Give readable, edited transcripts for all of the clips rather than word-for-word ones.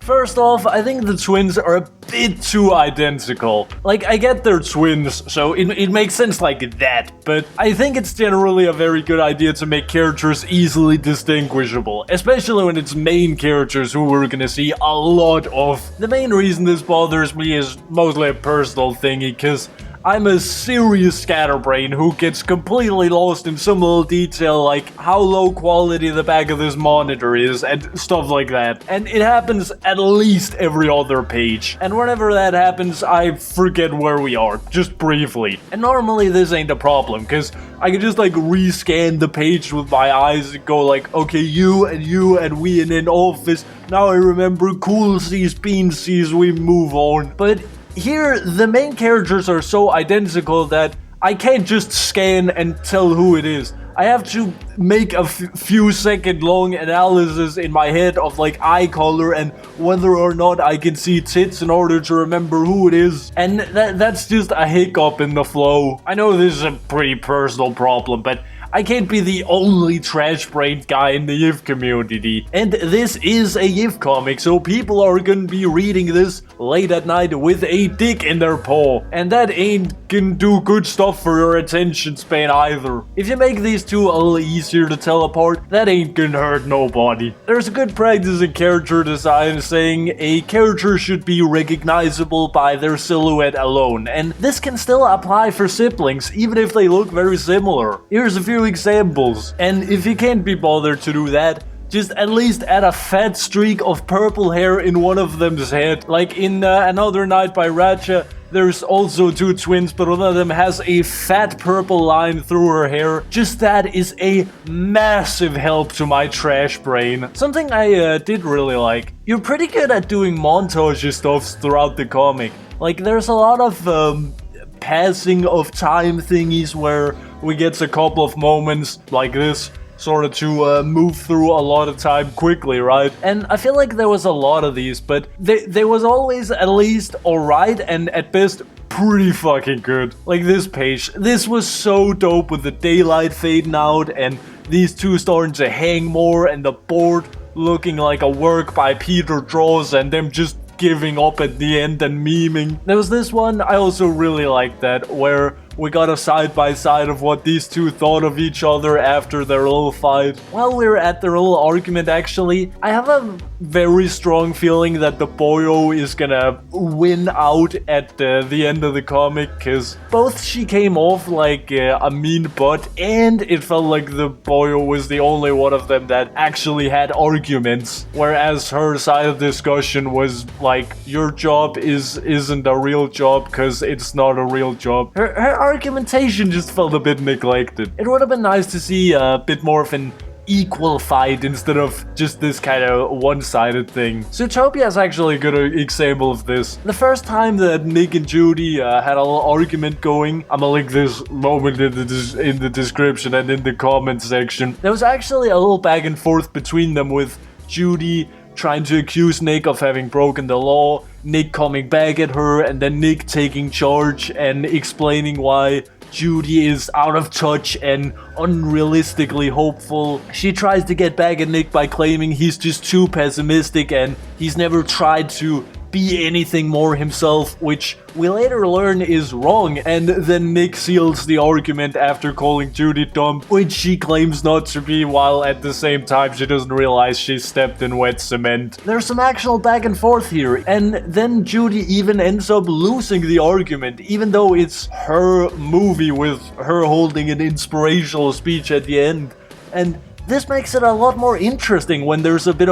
First off, I think the twins are a bit too identical. Like, I get they're twins, so it makes sense like that, but I think it's generally a very good idea to make characters easily distinguishable, especially when it's main characters who we're gonna see a lot of. The main reason this bothers me is mostly a personal thingy, because I'm a serious scatterbrain who gets completely lost in some little detail like how low quality the back of this monitor is and stuff like that. And it happens at least every other page. And whenever that happens, I forget where we are, just briefly. And normally this ain't a problem, because I can just like rescan the page with my eyes and go like, okay, you and we in an office. Now I remember cool seas, bean seas, we move on. But here, the main characters are so identical that I can't just scan and tell who it is. I have to make a few second long analysis in my head of like eye color and whether or not I can see tits in order to remember who it is. And that's just a hiccup in the flow. I know this is a pretty personal problem, but I can't be the only trash-brained guy in the Yiff community. And this is a Yiff comic, so people are gonna be reading this late at night with a dick in their paw. And that ain't gonna do good stuff for your attention span either. If you make these two a little easier to tell apart, that ain't gonna hurt nobody. There's a good practice in character design saying a character should be recognizable by their silhouette alone. And this can still apply for siblings, even if they look very similar. Here's a few examples, and if you can't be bothered to do that, just at least add a fat streak of purple hair in one of them's head. Like in Another Night by Raja, there's also two twins, but one of them has a fat purple line through her hair. Just that is a massive help to my trash brain. Something I did really like. You're pretty good at doing montage stuff throughout the comic. Like, there's a lot of passing of time thingies where we get a couple of moments like this, sort of to move through a lot of time quickly, right? And I feel like there was a lot of these, but they was always at least alright and at best pretty fucking good. Like this page, this was so dope with the daylight fading out and these two starting to hang more and the board looking like a work by Peter Draws and them just giving up at the end and memeing. There was this one, I also really liked that, where we got a side-by-side of what these two thought of each other after their little fight. While we're at their little argument, actually, I have a very strong feeling that the boyo is gonna win out at the end of the comic, because both she came off like a mean butt, and it felt like the boyo was the only one of them that actually had arguments, whereas her side of the discussion was like, your job isn't a real job because it's not a real job. Her argumentation just felt a bit neglected. It would have been nice to see a bit more of an equal fight instead of just this kind of one-sided thing. Zootopia is actually a good example of this. The first time that Nick and Judy had a little argument going, I'm gonna link this moment in the description and in the comment section. There was actually a little back and forth between them with Judy trying to accuse Nick of having broken the law, Nick coming back at her, and then Nick taking charge and explaining why Judy is out of touch and unrealistically hopeful. She tries to get back at Nick by claiming he's just too pessimistic and he's never tried to be anything more himself, which we later learn is wrong, and then Nick seals the argument after calling Judy dumb, which she claims not to be, while at the same time she doesn't realize she stepped in wet cement. There's some actual back and forth here, and then Judy even ends up losing the argument, even though it's her movie with her holding an inspirational speech at the end. And this makes it a lot more interesting when there's a bit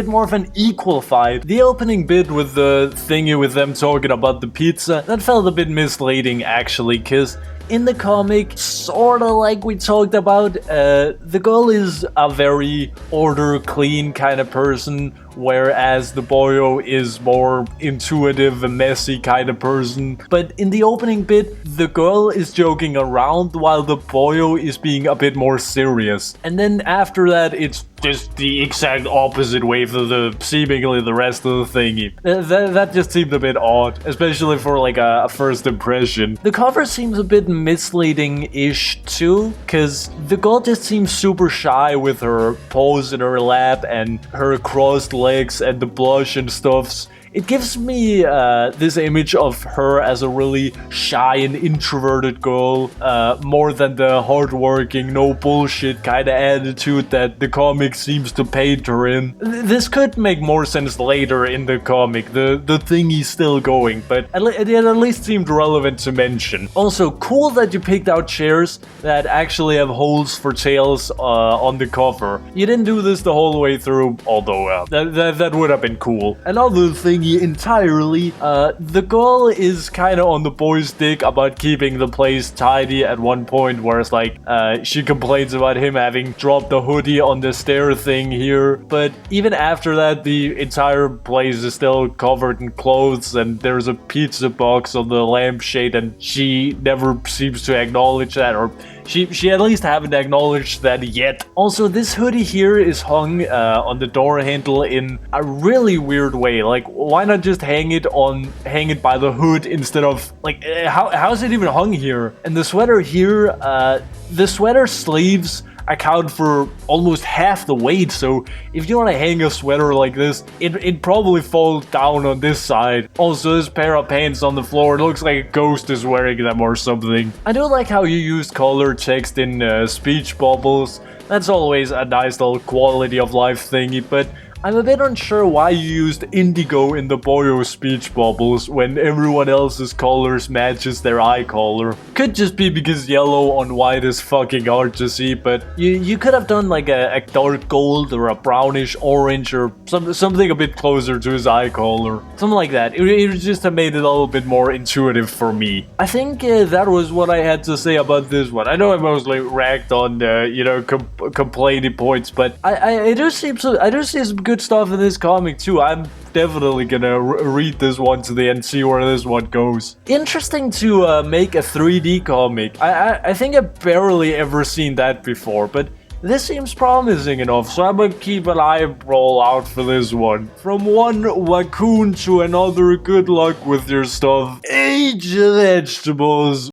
more of an equal fight. The opening bit with the thingy with them talking about the pizza, that felt a bit misleading actually, cause in the comic, sorta like we talked about, the girl is a very order, clean kind of person, whereas the boyo is more intuitive and messy kind of person. But in the opening bit, the girl is joking around while the boyo is being a bit more serious. And then after that, it's just the exact opposite way for seemingly the rest of the thingy. That just seemed a bit odd, especially for like a first impression. The cover seems a bit misleading-ish too, because the girl just seems super shy with her pose in her lap and her crossed legs and the blush and stuffs. It gives me this image of her as a really shy and introverted girl, more than the hardworking, no bullshit kind of attitude that the comic seems to paint her in. This could make more sense later in the comic, the thingy's still going, but it at least seemed relevant to mention. Also, cool that you picked out chairs that actually have holes for tails on the cover. You didn't do this the whole way through, although that would have been cool. Another thing entirely, the girl is kind of on the boy's dick about keeping the place tidy at one point, whereas like she complains about him having dropped the hoodie on the stair thing here, but even after that the entire place is still covered in clothes and there's a pizza box on the lampshade and she never seems to acknowledge that, or she at least haven't acknowledged that yet. Also, this hoodie here is hung on the door handle in a really weird way. Like, why not just hang it by the hood instead of, like, how is it even hung here? And the sweater here, the sweater sleeves account for almost half the weight, so if you want to hang a sweater like this, it'd probably fall down on this side. Also, this pair of pants on the floor, it looks like a ghost is wearing them or something. I do like how you used color text in speech bubbles. That's always a nice little quality of life thingy, but I'm a bit unsure why you used indigo in the Boyo speech bubbles when everyone else's colors matches their eye color. Could just be because yellow on white is fucking hard to see, but you could have done like a dark gold or a brownish orange or something a bit closer to his eye color. Something like that. It just have made it a little bit more intuitive for me. I think that was what I had to say about this one. I know I mostly ragged on complaining points, but I do see some good stuff in this comic too. I'm definitely gonna read this one to the end, see where this one goes. Interesting to make a 3D comic. I think I've barely ever seen that before, but this seems promising enough, so I'm gonna keep an eyebrow out for this one. From one raccoon to another, good luck with your stuff. Eat your vegetables.